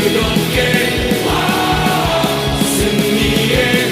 뜨겁게 승리의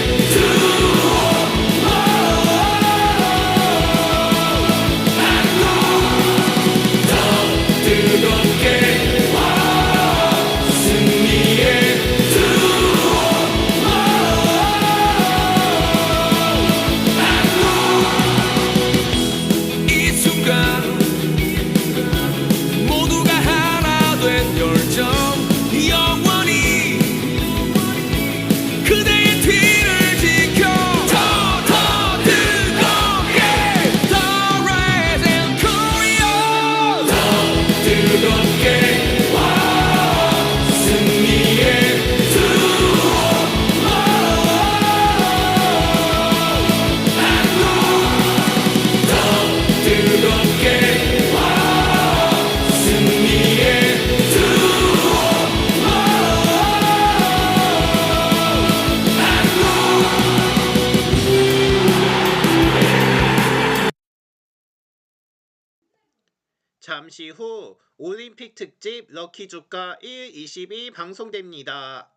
잠시 후 올림픽 특집 럭키 주가 1, 22 방송됩니다.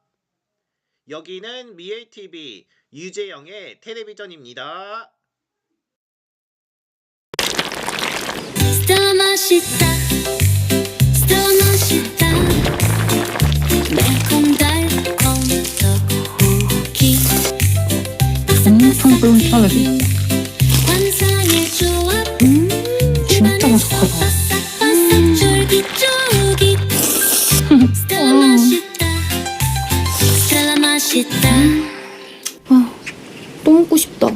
여기는 미엘TV 유재영의 텔레비전입니다. 스텔라 맛있다 매콤달콤 떡볶이 뽕뽕 찰리. 환상의 조합 진짜 맛있다. 바삭바삭 쫄깃쫄깃 스텔라 맛있다 또 먹고 싶다.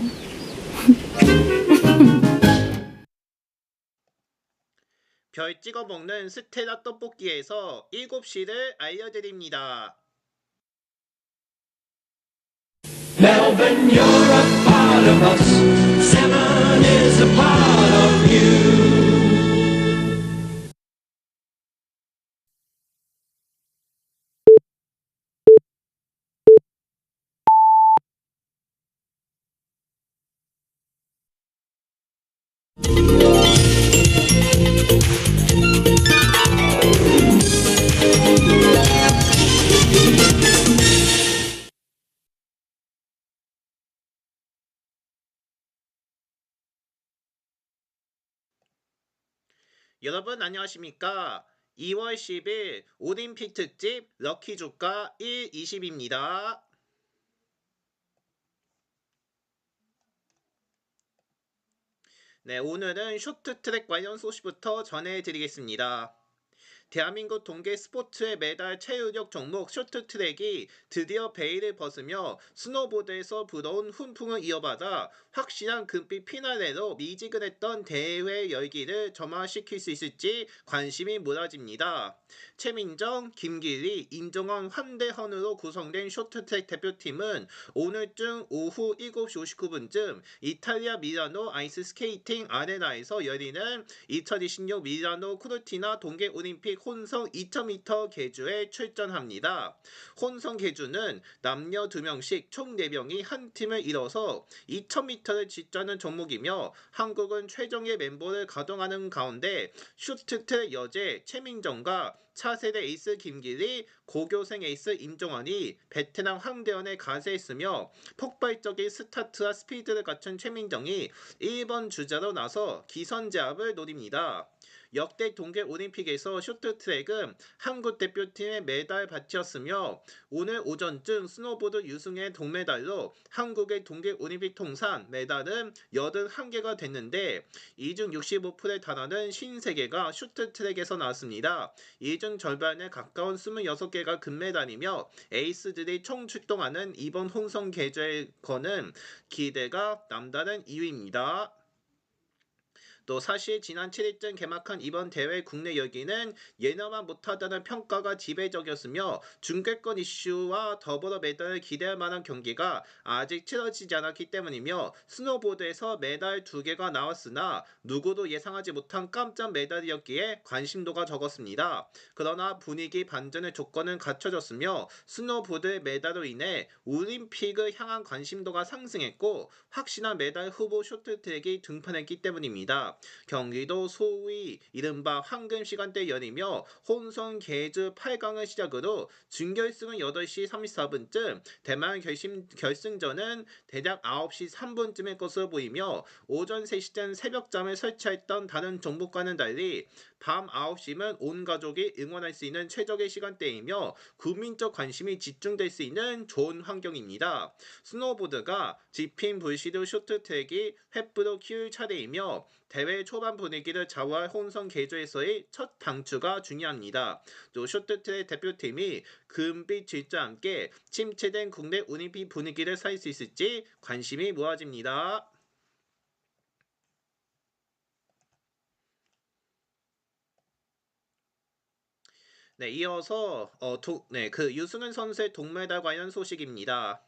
별 찍어 먹는 스텔라 떡볶이에서 7시를 알려드립니다. Melbourne, you're a part of us. Seven is a part of you. 여러분 안녕하십니까? 2월 10일 올림픽 특집 럭키 주가 1, 20입니다. 네, 오늘은 쇼트트랙 관련 소식부터 전해드리겠습니다. 대한민국 동계 스포츠의 메달 체유력 종목 쇼트트랙이 드디어 베일을 벗으며 스노보드에서 불어온 훈풍을 이어받아 확실한 금빛 피날레로 미지근했던 대회 열기를 점화시킬 수 있을지 관심이 몰아집니다. 최민정, 김길리, 임종원, 황대헌으로 구성된 쇼트트랙 대표팀은 오늘쯤 오후 7시 59분쯤 이탈리아 밀라노 아이스스케이팅 아레나에서 열리는 2026 밀라노 코르티나 동계올림픽 혼성 2000m 계주에 출전합니다. 혼성 계주는 남녀 2명씩 총 4명이 한 팀을 이뤄서 2000m를 질주하는 종목이며 한국은 최정예 멤버를 가동하는 가운데 쇼트트랙 여제 최민정과 차세대 에이스 김길리, 고교생 에이스 임종원이 베테랑 황대헌에 가세했으며 폭발적인 스타트와 스피드를 갖춘 최민정이 1번 주자로 나서 기선제압을 노립니다. 역대 동계올림픽에서 쇼트트랙은 한국 대표팀의 메달 바치였으며 오늘 오전쯤 스노보드 유승의 동메달로 한국의 동계올림픽 통산 메달은 81개가 됐는데 이 중 65%에 달하는 53개가 쇼트트랙에서 나왔습니다. 이 중 절반에 가까운 26개가 금메달이며 에이스들이 총 출동하는 이번 혼성 계주에 거는 기대가 남다른 이유입니다. 또 사실 지난 7일쯤 개막한 이번 대회 국내 열기는 예나만 못하다는 평가가 지배적이었으며 중계권 이슈와 더불어 메달을 기대할 만한 경기가 아직 치러지지 않았기 때문이며 스노보드에서 메달 2개가 나왔으나 누구도 예상하지 못한 깜짝 메달이었기에 관심도가 적었습니다. 그러나 분위기 반전의 조건은 갖춰졌으며 스노보드 메달로 인해 올림픽을 향한 관심도가 상승했고 확실한 메달 후보 쇼트트랙이 등판했기 때문입니다. 있습니다. 경기도 소위 이른바 황금 시간대 열리며 혼성 계주 8강을 시작으로 준결승은 8시 34분쯤, 대망 결승전은 대략 9시 3분쯤일 것으로 보이며 오전 3시쯤 새벽잠을 설치했던 다른 종목과는 달리 밤 9시면 온 가족이 응원할 수 있는 최적의 시간대이며 국민적 관심이 집중될 수 있는 좋은 환경입니다. 스노보드가 집힌 불시로 쇼트트랙이 횃불을 키울 차례이며 대회 초반 분위기를 좌우할 혼성 계조에서의 첫 강추가 중요합니다. 또 쇼트트랙 대표팀이 금빛 질주와 함께 침체된 국내 올림픽 분위기를 살 수 있을지 관심이 모아집니다. 네, 이어서 유승은 선수의 동메달 관련 소식입니다.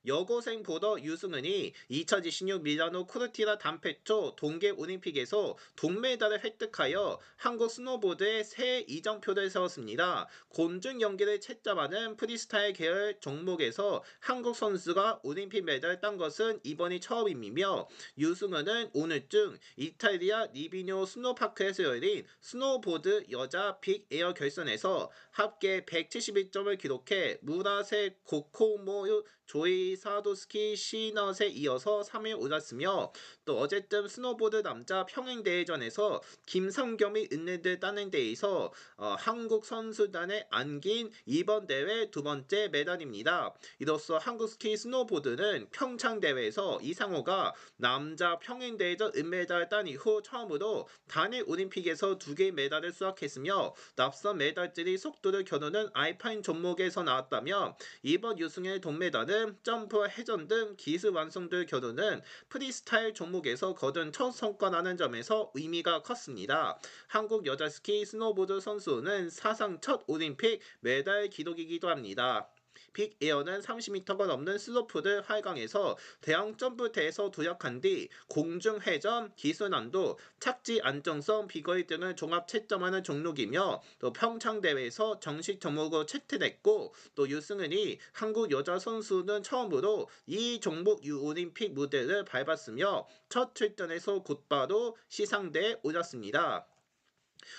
여고생 보더 유승은이 2026 밀라노 코르티나 단페초 동계올림픽에서 동메달을 획득하여 한국 스노보드의 새 이정표를 세웠습니다. 곤중 경기를 채점하는 프리스타일 계열 종목에서 한국 선수가 올림픽 메달을 딴 것은 이번이 처음이며, 유승은은 오늘쯤 이탈리아 리비뇨 스노파크에서 열린 스노보드 여자 빅에어 결선에서 합계 171점을 기록해 무라세 고코모 조이 사도스키 시넛에 이어서 3위에 올랐으며, 또 어제쯤 스노보드 남자 평행대회전에서 김성겸이 은메달을 따는 데에서 한국 선수단에 안긴 이번 대회 두 번째 메달입니다. 이로써 한국 스키 스노보드는 평창대회에서 이상호가 남자 평행대회전 은메달을 딴 이후 처음으로 단일 올림픽에서 2개의 메달을 수확했으며, 납선 메달들이 속도를 겨누는 알파인 종목에서 나왔다며, 이번 유승의 동메달은 점프, 회전 등 기술 완성도를 겨루는 프리스타일 종목에서 거둔 첫 성과라는 점에서 의미가 컸습니다. 한국 여자 스키 스노보드 선수는 사상 첫 올림픽 메달 기록이기도 합니다. 빅에어는 30m가 넘는 슬로프를 활강해서 대형 점프대에서 도약한 뒤 공중 회전, 기술난도, 착지 안정성, 비거리 등을 종합 채점하는 종목이며, 또 평창대회에서 정식 종목으로 채택됐고, 또 유승은이 한국 여자 선수는 처음으로 이 종목 올림픽 무대를 밟았으며 첫 출전에서 곧바로 시상대에 올랐습니다.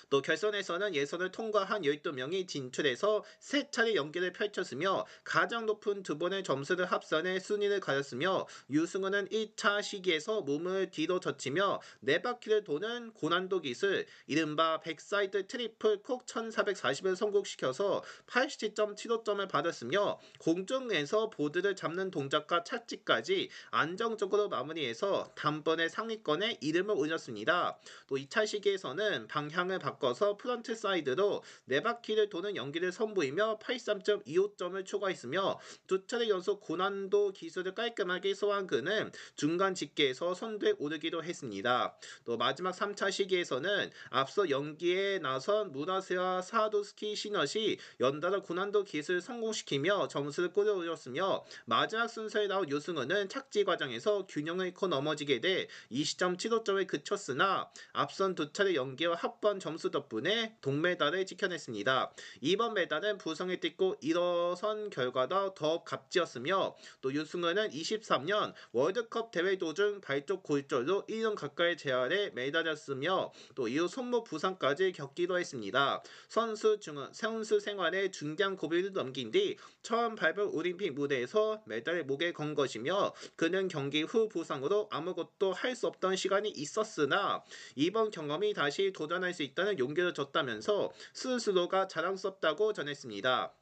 또 결선에서는 예선을 통과한 12명이 진출해서 3차례 연기를 펼쳤으며 가장 높은 2번의 점수를 합산해 순위를 가졌으며, 유승은은 1차 시기에서 몸을 뒤로 젖히며 4바퀴를 도는 고난도 기술 이른바 백사이드 트리플 콕 1440을 성공시켜서 87.75점을 받았으며, 공중에서 보드를 잡는 동작과 착지까지 안정적으로 마무리해서 단번에 상위권에 이름을 올렸습니다. 또 2차 시기에서는 방향을 바꿔서 프런트 사이드로 4바퀴를 도는 연기를 선보이며 83.25점을 추가했으며, 2차례 연속 고난도 기술을 깔끔하게 소화한 그는 중간 집계에서 선두에 오르기도 했습니다. 또 마지막 3차 시기에서는 앞서 연기에 나선 무라세와 사도스키 시넛이 연달아 고난도 기술을 성공시키며 점수를 끌어올렸으며, 마지막 순서에 나온 유승은은 착지 과정에서 균형을 잃고 넘어지게 돼 20.75점에 그쳤으나 앞선 2차례 연기와 합본 점수 덕분에 동메달을 지켜냈습니다. 이번 메달은 부상을 딛고 일어선 결과도 더욱 값지었으며, 또 유승은은 23년 월드컵 대회 도중 발쪽 골절로 1년 가까이 재활해 메달이었으며, 또 이후 손목 부상까지 겪기도 했습니다. 선수 생활의 중대한 고비를 넘긴 뒤 처음 밟은 올림픽 무대에서 메달을 목에 건 것이며, 그는 경기 후 부상으로 아무것도 할 수 없던 시간이 있었으나 이번 경험이 다시 도전할 수 있다는 용기를 줬다면서 스스로가 자랑스럽다고 전했습니다.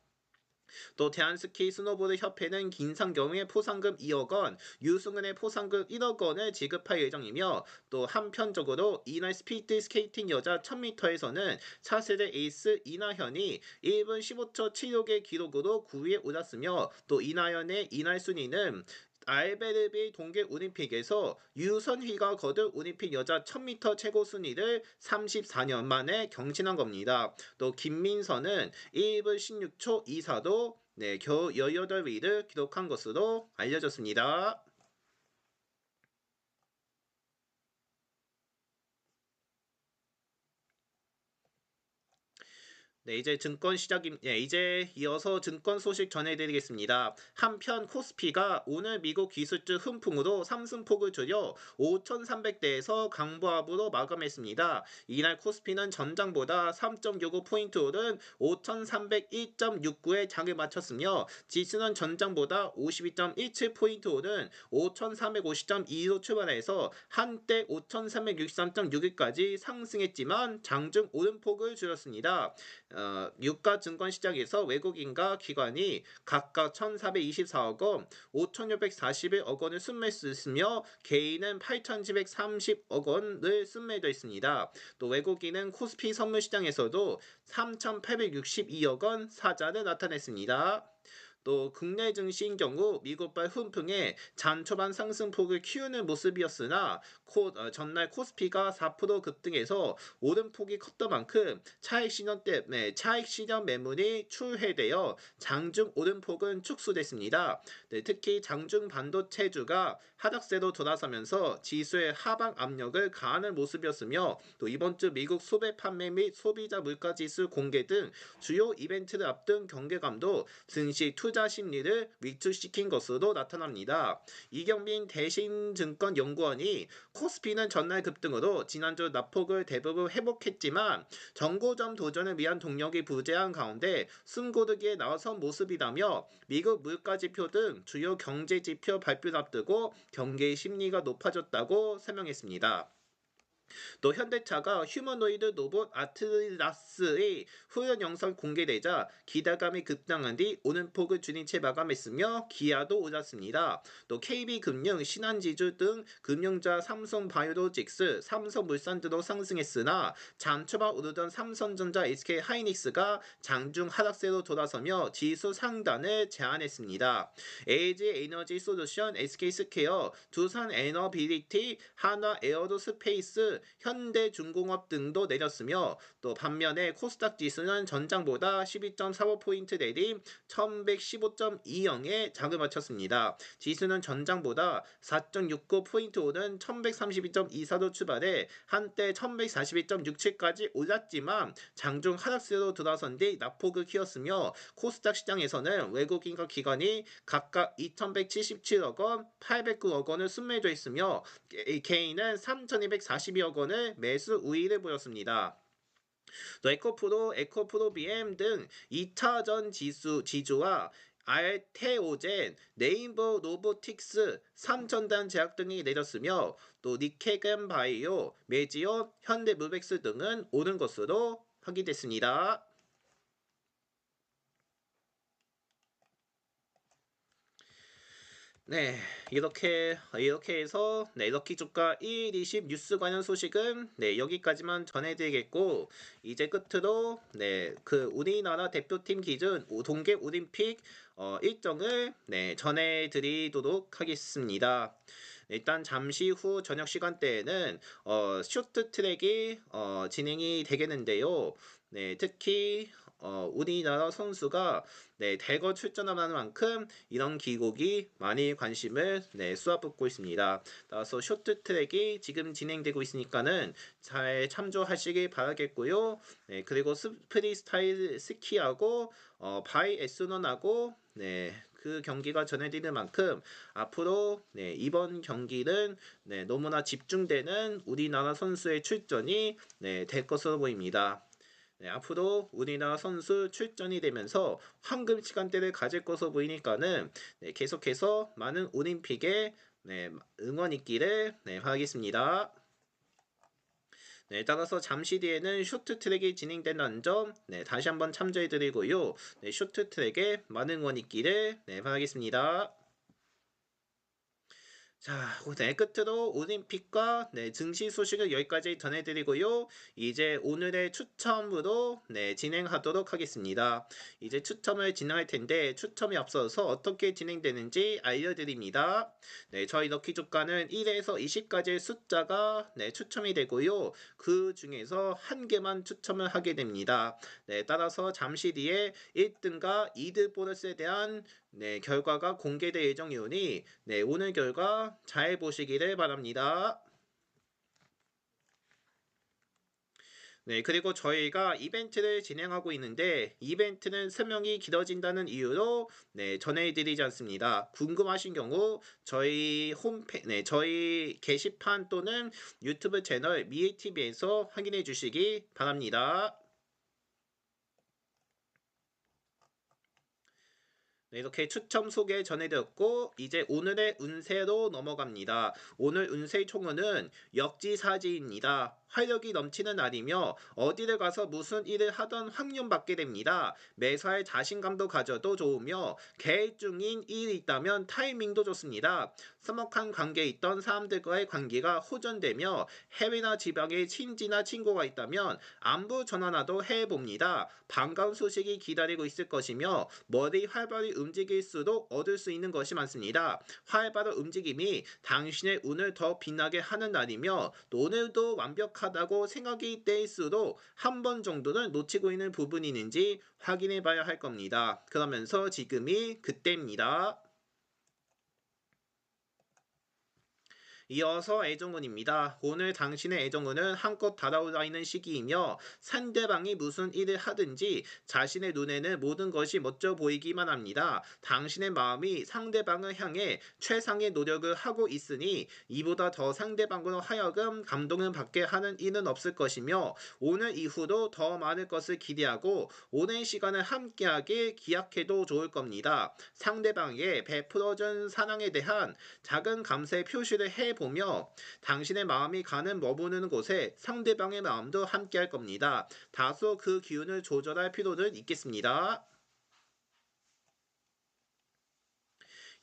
또 대한스키 스노보드 협회는 김상겸의 포상금 2억 원, 유승은의 포상금 1억 원을 지급할 예정이며, 또 한편적으로 이날 스피드 스케이팅 여자 1000m에서는 차세대 에이스 이나현이 1분 15초 76의 기록으로 9위에 올랐으며, 또 이나현의 이날 순위는 알베르비 동계올림픽에서 유선희가 거둔 올림픽 여자 1000m 최고 순위를 34년 만에 경신한 겁니다. 또 김민선은 1분 16초 24도 겨우 18위를 기록한 것으로 알려졌습니다. 네, 이제 증권 시작임, 네, 이제 이어서 증권 소식 전해드리겠습니다. 한편 코스피가 오늘 미국 기술주 훈풍으로 상승폭을 줄여 5,300대에서 강보합으로 마감했습니다. 이날 코스피는 전장보다 3.65포인트 오른 5,301.69에 장을 마쳤으며 지수는 전장보다 52.17포인트 오른 5,350.22로 출발해서 한때 5,363.61까지 상승했지만 장중 오름폭을 줄였습니다. 유가 증권 시장에서 외국인과 기관이 각각 1,424억 원, 5,641억 원을 순매수했으며 개인은 8,730억 원을 순매도했습니다. 또 외국인은 코스피 선물 시장에서도 3,862억 원 사자를 나타냈습니다. 또 국내 증시인 경우 미국발 훈풍에 장 초반 상승폭을 키우는 모습이었으나 전날 코스피가 4% 급등해서 오름폭이 컸던 만큼 차익 실현 매물이 출회되어 장중 오름폭은 축소됐습니다. 네, 특히 장중 반도체주가 하락세로 돌아서면서 지수의 하방 압력을 가하는 모습이었으며 또 이번 주 미국 소배 판매 및 소비자 물가지수 공개 등 주요 이벤트를 앞둔 경계감도 증시 투자 심리를 위축시킨 것으로 나타납니다. 이경민 대신증권연구원이 코스피는 전날 급등으로 지난주 낙폭을 대부분 회복했지만 정고점 도전을 위한 동력이 부재한 가운데 숨고르기에 나선 모습이라며 미국 물가지표 등 주요 경제지표 발표를 앞두고 경계 심리가 높아졌다고 설명했습니다. 또 현대차가 휴머노이드 로봇 아틀라스의 후연 영상 공개되자 기대감이 급등한 뒤 오름폭을 줄인 채 마감했으며 기아도 올랐습니다. 또 KB금융, 신한지주 등 금융자 삼성바이오로직스, 삼성물산 등도 상승했으나 장 초반 오르던 삼성전자, SK하이닉스가 장중 하락세로 돌아서며 지수 상단을 제한했습니다. LG에너지솔루션, SK스퀘어, 두산에너빌리티, 한화에어로스페이스, 현대중공업 등도 내렸으며 또 반면에 코스닥 지수는 전장보다 12.45포인트 내린 1115.20에 장을 마쳤습니다. 지수는 전장보다 4.69포인트 오른 1132.24로 출발해 한때 1142.67까지 올랐지만 장중 하락세로 돌아선 뒤 낙폭을 키웠으며 코스닥 시장에서는 외국인과 기관이 각각 2,177억 원, 809억 원을 순매도했으며 개인은 3,242억 원을 매수 우위를 보였습니다. 또 에코프로 BM 등 2차전 지주와 알테오젠, 네이버 로보틱스, 삼천단 제약 등이 내렸으며 또 니케겐 바이오, 메지온, 현대무벡스 등은 오른 것으로 확인됐습니다. 네, 이렇게 해서 럭키 주가 1, 20 뉴스 관련 소식은 여기까지만 전해드리겠고 이제 끝으로 그 우리나라 대표팀 기준 동계 올림픽 일정을 전해드리도록 하겠습니다. 일단 잠시 후 저녁 시간대에는 쇼트트랙이 진행이 되겠는데요. 특히 우리나라 선수가 대거 출전하는 만큼 이런 기록이 많이 관심을 쏘아붙고 있습니다. 따라서 쇼트트랙이 지금 진행되고 있으니까는 잘 참조하시길 바라겠고요. 그리고 프리스타일 스키하고 바이애슬론하고 그 경기가 전해지는 만큼 앞으로 이번 경기는 너무나 집중되는 우리나라 선수의 출전이 될 것으로 보입니다. 앞으로 우리나라 선수 출전이 되면서 황금 시간대를 가질 것으로 보이니까는 계속해서 많은 올림픽에 응원 있기를 바라겠습니다. 따라서 잠시 뒤에는 쇼트트랙이 진행된다는 점 다시 한번 참조해드리고요. 쇼트트랙에 많은 응원 있기를 바라겠습니다. 자, 끝으로 올림픽과 증시 소식을 여기까지 전해드리고요. 이제 오늘의 추첨으로 진행하도록 하겠습니다. 이제 추첨을 진행할 텐데 추첨에 앞서서 어떻게 진행되는지 알려드립니다. 저희 럭키 주가는 1에서 20까지의 숫자가 추첨이 되고요. 그 중에서 한 개만 추첨을 하게 됩니다. 따라서 잠시 뒤에 1등과 2등 보너스에 대한 결과가 공개될 예정이오니 오늘 결과 잘 보시기를 바랍니다. 네, 그리고 저희가 이벤트를 진행하고 있는데 이벤트는 수명이 길어진다는 이유로 전해드리지 않습니다. 궁금하신 경우 저희 게시판 또는 유튜브 채널 미에TV에서 확인해 주시기 바랍니다. 네, 이렇게 추첨 소개 전해드렸고 이제 오늘의 운세로 넘어갑니다. 오늘 운세 총은 역지사지입니다. 활력이 넘치는 날이며 어디를 가서 무슨 일을 하던 확률 받게 됩니다. 매사에 자신감도 가져도 좋으며 계획 중인 일이 있다면 타이밍도 좋습니다. 서먹한 관계에 있던 사람들과의 관계가 호전되며 해외나 지방에 친지나 친구가 있다면 안부 전화라도 해봅니다. 반가운 소식이 기다리고 있을 것이며 머리 활발히 움직일수록 얻을 수 있는 것이 많습니다. 활발한 움직임이 당신의 운을 더 빛나게 하는 날이며 또 오늘도 완벽하다고 생각이 될수록 한 번 정도는 놓치고 있는 부분이 있는지 확인해 봐야 할 겁니다. 그러면서 지금이 그때입니다. 이어서 애정운입니다. 오늘 당신의 애정운은 한껏 달아올라 시기이며 상대방이 무슨 일을 하든지 자신의 눈에는 모든 것이 멋져 보이기만 합니다. 당신의 마음이 상대방을 향해 최상의 노력을 하고 있으니 이보다 더 상대방으로 하여금 감동을 받게 하는 일은 없을 것이며 오늘 이후로 더 많을 것을 기대하고 오랜 시간을 함께하길 기약해도 좋을 겁니다. 상대방에게 베풀어준 사랑에 대한 작은 감사의 표시를 해보며 당신의 마음이 가는 머무르는 곳에 상대방의 마음도 함께할 겁니다. 다소 그 기운을 조절할 필요는 있겠습니다.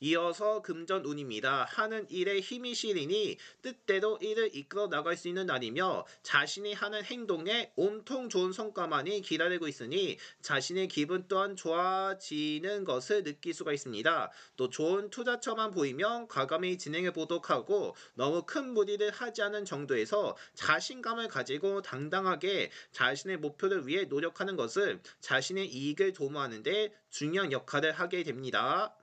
이어서 금전운입니다. 하는 일에 힘이 실리니 뜻대로 일을 이끌어 나갈 수 있는 날이며 자신이 하는 행동에 온통 좋은 성과만이 기다리고 있으니 자신의 기분 또한 좋아지는 것을 느낄 수가 있습니다. 또 좋은 투자처만 보이면 과감히 진행해 보도록 하고 너무 큰 무리를 하지 않은 정도에서 자신감을 가지고 당당하게 자신의 목표를 위해 노력하는 것은 자신의 이익을 도모하는 데 중요한 역할을 하게 됩니다.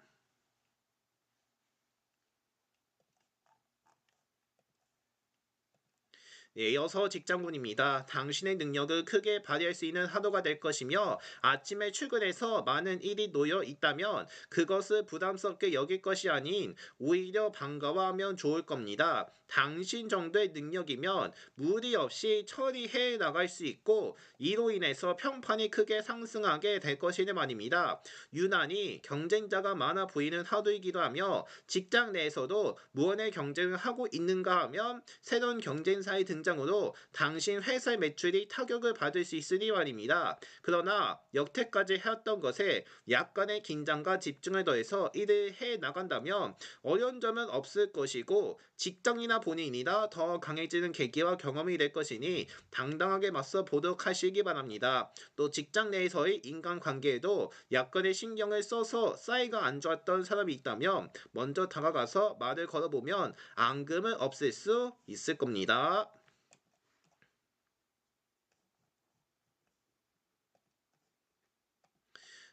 네, 이어서 직장군입니다. 당신의 능력을 크게 발휘할 수 있는 하루가 될 것이며 아침에 출근해서 많은 일이 놓여 있다면 그것을 부담스럽게 여길 것이 아닌 오히려 반가워하면 좋을 겁니다. 당신 정도의 능력이면 무리 없이 처리해 나갈 수 있고 이로 인해서 평판이 크게 상승하게 될 것이니 말입니다. 유난히 경쟁자가 많아 보이는 하루이기도 하며 직장 내에서도 무언의 경쟁을 하고 있는가 하면 새로운 경쟁사의 등장으로 당신 회사의 매출이 타격을 받을 수 있으니 말입니다. 그러나 여태까지 해왔던 것에 약간의 긴장과 집중을 더해서 일을 해 나간다면 어려운 점은 없을 것이고 직장이나 본인이나 더 강해지는 계기와 경험이 될 것이니 당당하게 맞서 보도록 하시기 바랍니다. 또 직장 내에서의 인간관계에도 약간의 신경을 써서 사이가 안 좋았던 사람이 있다면 먼저 다가가서 말을 걸어보면 앙금을 없앨 수 있을 겁니다.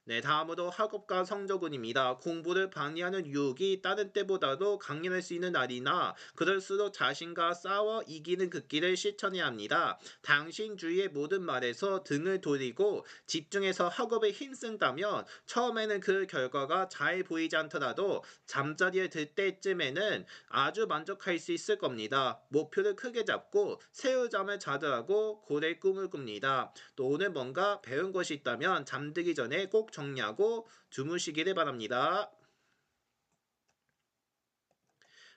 네, 다음으로 학업과 성적운입니다. 공부를 방해하는 유혹이 다른 때보다도 강렬할 수 있는 날이나 그럴수록 자신과 싸워 이기는 극기를 실천해야 합니다. 당신 주위의 모든 말에서 등을 돌리고 집중해서 학업에 힘쓴다면 처음에는 그 결과가 잘 보이지 않더라도 잠자리에 들 때쯤에는 아주 만족할 수 있을 겁니다. 목표를 크게 잡고 새우잠을 자더라고 고래 꿈을 꿉니다. 또 오늘 뭔가 배운 것이 있다면 잠들기 전에 꼭 정리하고 주무시기를 바랍니다.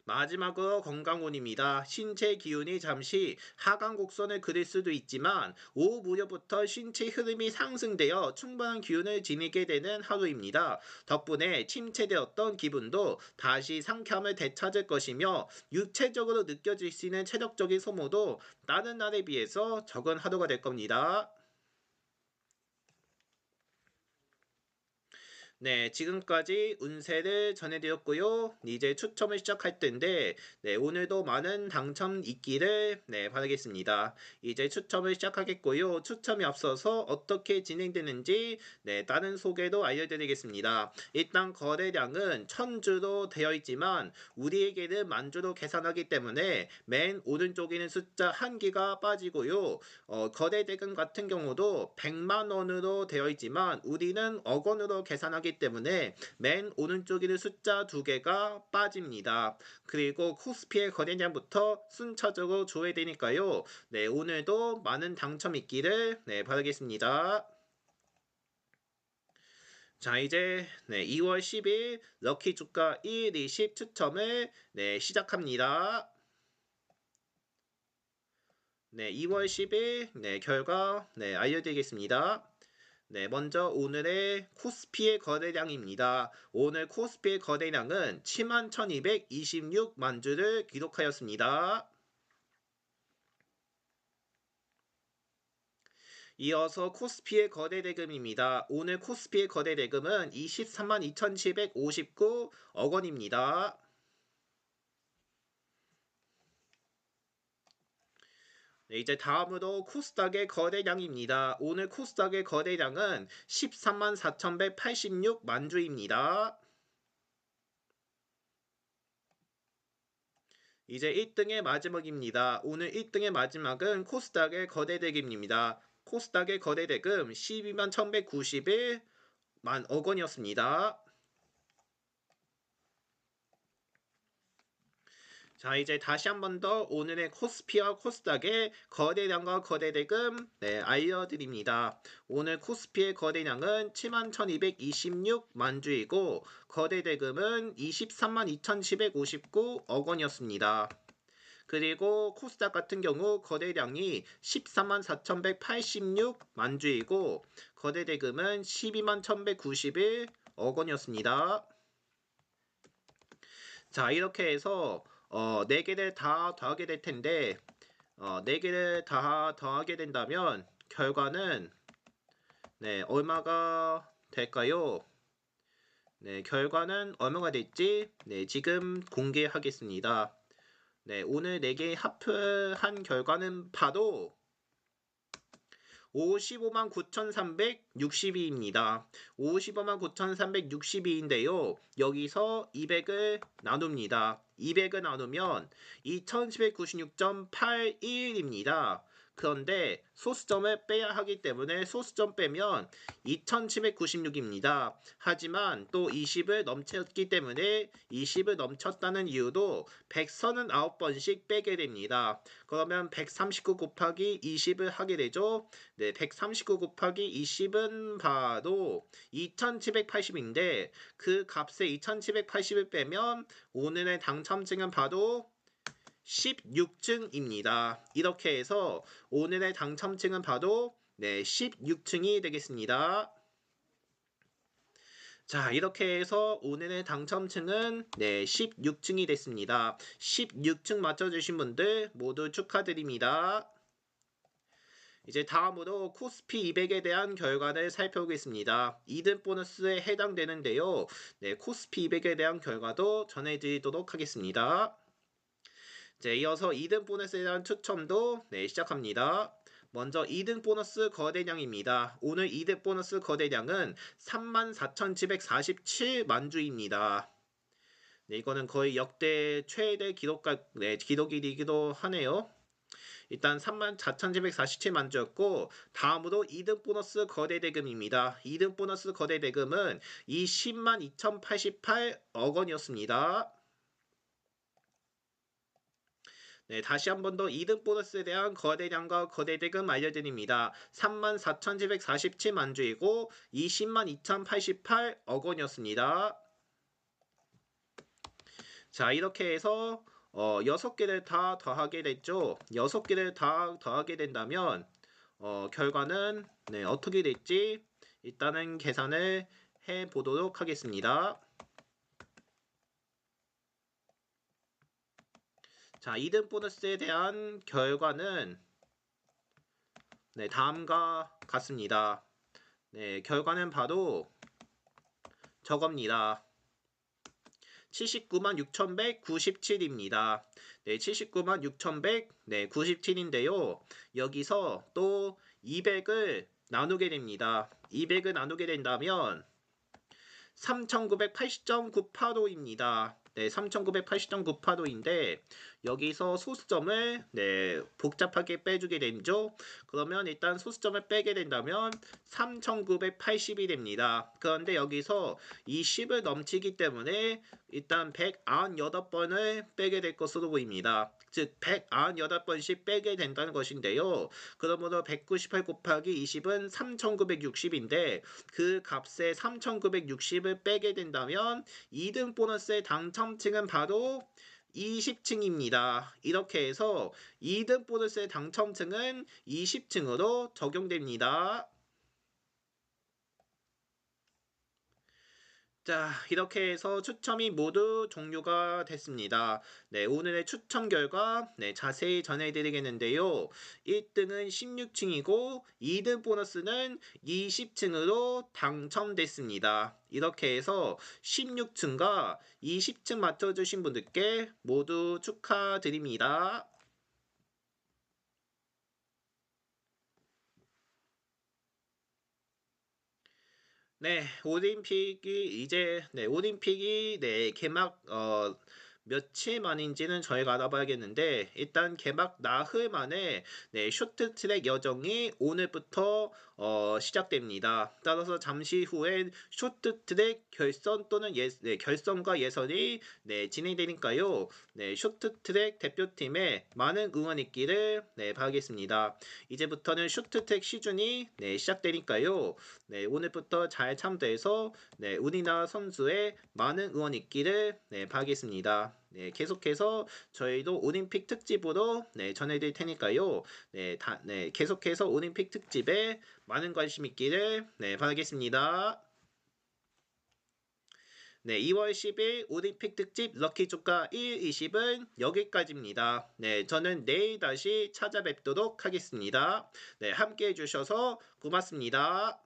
마지막으로 건강운입니다. 신체 기운이 잠시 하강 곡선을 그릴 수도 있지만 오후 무렵부터 신체 흐름이 상승되어 충분한 기운을 지니게 되는 하루입니다. 덕분에 침체되었던 기분도 다시 상쾌함을 되찾을 것이며 육체적으로 느껴질 수 있는 체력적인 소모도 다른 날에 비해서 적은 하루가 될 겁니다. 네, 지금까지 운세를 전해드렸고요. 이제 추첨을 시작할 텐데, 네, 오늘도 많은 당첨 있기를 네, 바라겠습니다. 이제 추첨을 시작하겠고요. 추첨이 앞서서 어떻게 진행되는지 네, 다른 소개도 알려드리겠습니다. 일단 거래량은 1000주로 되어 있지만 우리에게는 만주로 계산하기 때문에 맨 오른쪽에는 숫자 1개가 빠지고요. 거래 대금 같은 경우도 100만 원으로 되어 있지만 우리는 억 원으로 계산하기 때문에 맨 오른쪽에는 숫자 2개가 빠집니다. 그리고 코스피의 거래량부터 순차적으로 줘야 되니까요. 네, 오늘도 많은 당첨 있기를 네, 바라겠습니다. 자, 이제 네, 2월 10일 럭키 주가 1, 20 추첨을 네, 시작합니다. 네, 2월 10일 네, 결과 네, 알려드리겠습니다. 네, 먼저 오늘의 코스피의 거래량입니다. 오늘 코스피의 거래량은 71,226만 주를 기록하였습니다. 이어서 코스피의 거래 대금입니다. 오늘 코스피의 거래 대금은 23만 2,759억 원입니다. 네, 이제 다음으로 코스닥의 거래량입니다. 오늘 코스닥의 거래량은 13만 4,186만 주입니다. 이제 1등의 마지막입니다. 오늘 1등의 마지막은 코스닥의 거래대금입니다. 코스닥의 거래대금 12만 1,191만 억 원이었습니다. 자, 이제 다시 한 번 더 오늘의 코스피와 코스닥의 거래량과 거래대금 네, 알려드립니다. 오늘 코스피의 거래량은 71,226만 주이고 거래대금은 23만 2,759억 원이었습니다. 그리고 코스닥 같은 경우 거래량이 14만 4,186만 주이고 거래대금은 12만 1,191억 원이었습니다. 자, 이렇게 해서 4개를 다 더하게 될 텐데 4개를 다 더하게 된다면 결과는 네, 얼마가 될까요? 네, 결과는 얼마가 될지 네, 지금 공개하겠습니다. 네, 오늘 4개 합한 결과는 바로 55만 9,362입니다. 55만 9,362인데요. 여기서 200을 나눕니다. 200을 나누면 2,796.81입니다. 그런데 소수점을 빼야 하기 때문에 소수점 빼면 2,796입니다. 하지만 또 20을 넘쳤기 때문에 20을 넘쳤다는 이유도 139번씩 빼게 됩니다. 그러면 139 곱하기 20을 하게 되죠. 네, 139 곱하기 20은 바로 2780인데 그 값에 2780을 빼면 오늘의 당첨증은 바로 16층입니다. 이렇게 해서 오늘의 당첨증은 바로 네, 16층이 되겠습니다. 자, 이렇게 해서 오늘의 당첨층은 네, 16층이 됐습니다. 16층 맞춰주신 분들 모두 축하드립니다. 이제 다음으로 코스피 200에 대한 결과를 살펴보겠습니다. 2등 보너스에 해당되는데요. 네, 코스피 200에 대한 결과도 전해드리도록 하겠습니다. 자, 이어서 2등 보너스에 대한 추첨도 네, 시작합니다. 먼저 2등 보너스 거래량입니다. 오늘 2등 보너스 거래량은 34,747만 주입니다. 네, 이거는 거의 역대 최대 기록이기도 하네요. 일단 34,747만 주였고 다음으로 2등 보너스 거래대금입니다. 2등 보너스 거래대금은 20만 2,088억 원이었습니다. 네, 다시 한 번 더 2등 보너스에 대한 거래량과 거래대금 알려드립니다. 34,747만 주이고 20만 2,088억 원이었습니다. 자, 이렇게 해서 6개를 다 더하게 됐죠. 6개를 다 더하게 된다면 결과는 네, 어떻게 될지 일단은 계산을 해 보도록 하겠습니다. 자, 2등 보너스에 대한 결과는 네, 다음과 같습니다. 네, 결과는 바로 저겁니다. 79만 6,197입니다. 네, 79만 6,197인데요. 여기서 또 200을 나누게 됩니다. 200을 나누게 된다면 3,980.985입니다. 네, 3,980.985인데 여기서 소수점을 복잡하게 빼주게 되죠. 그러면 일단 소수점을 빼게 된다면 3,980이 됩니다. 그런데 여기서 이 10을 넘치기 때문에 일단 198번을 빼게 될 것으로 보입니다. 즉 198번씩 빼게 된다는 것인데요. 그러므로 198 곱하기 20은 3,960인데 그 값에 3,960을 빼게 된다면 2등 보너스의 당첨층은 바로 20층입니다. 이렇게 해서 2등 보너스의 당첨층은 20층으로 적용됩니다. 자, 이렇게 해서 추첨이 모두 종료가 됐습니다. 네, 오늘의 추첨 결과 자세히 전해드리겠는데요. 1등은 16층이고 2등 보너스는 20층으로 당첨됐습니다. 이렇게 해서 16층과 20층 맞춰주신 분들께 모두 축하드립니다. 네, 올림픽이 개막 며칠 만인지는 저희가 알아봐야겠는데 일단 개막 나흘 만에 쇼트트랙 여정이 오늘부터 시작됩니다. 따라서 잠시 후엔 쇼트트랙 결선 또는 결선과 예선이 진행되니까요. 쇼트트랙 대표팀에 많은 응원 있기를 바라겠습니다. 이제부터는 쇼트트랙 시즌이 시작되니까요. 오늘부터 잘 참여해서 우리나라 선수의 많은 응원 있기를 바라겠습니다. 계속해서 저희도 올림픽 특집으로 전해드릴 테니까요. 계속해서 올림픽 특집에 많은 관심 있기를 바라겠습니다. 2월 10일 올림픽 특집 럭키 조카 1, 20은 여기까지입니다. 저는 내일 다시 찾아뵙도록 하겠습니다. 함께 해주셔서 고맙습니다.